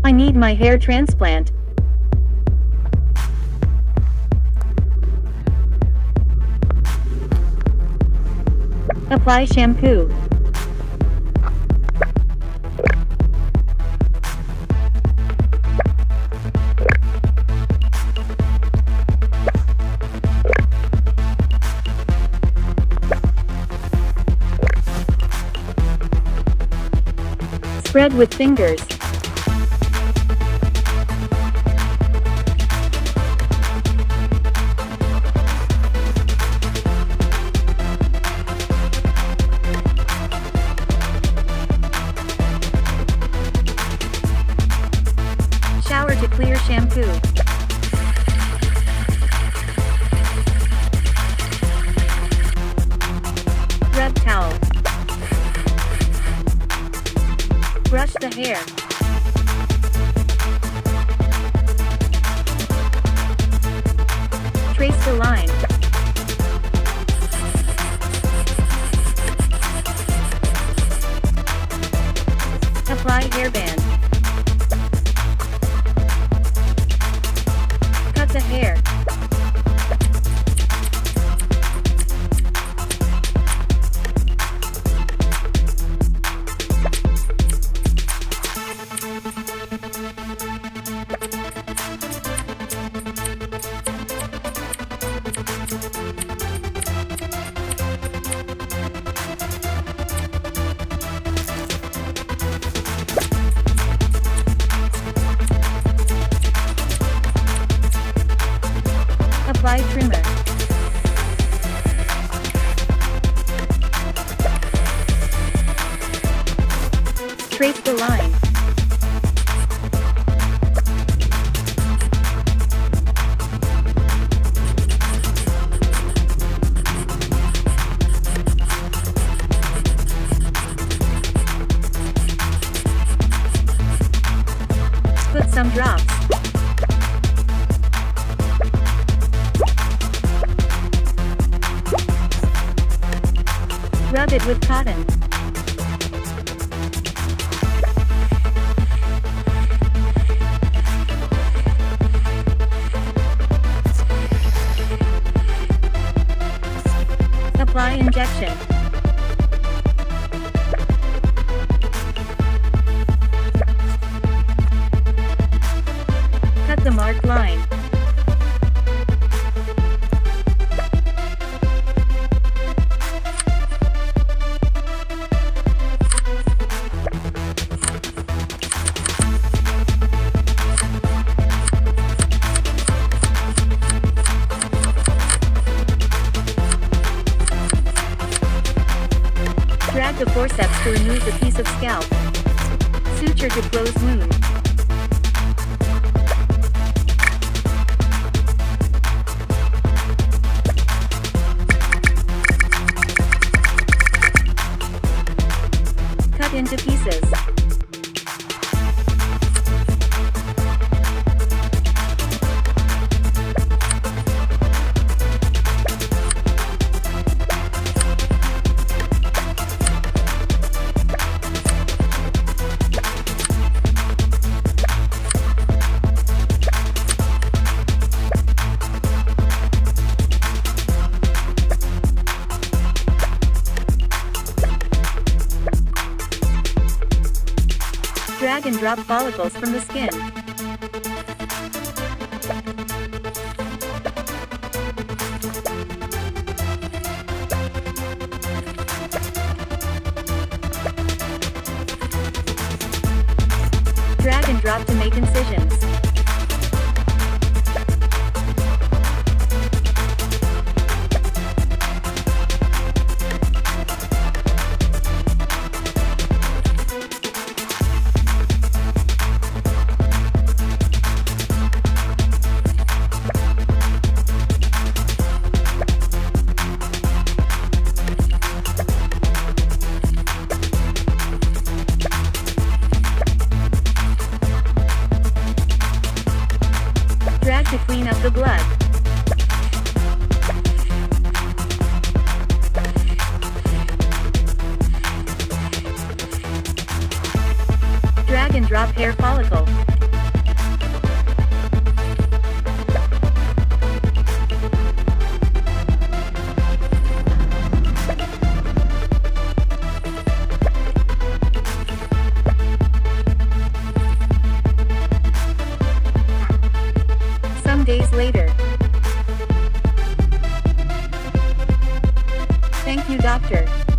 I need my hair transplant. Apply shampoo. Spread with fingers. Shower to clear shampoo. Rub towel. Brush the hair. Trace the line. Apply hairband. Cut the hair. Apply trimmer. Trace the line. Put some drops. Rub it with cotton. Apply injection. Cut the marked line. Drag the forceps to remove the piece of scalp. Suture to close wound. Cut into pieces. Drag and drop follicles from the skin. Drag and drop to make incisions. Drag to clean up the blood. Drag and drop hair follicle. Thank you, doctor.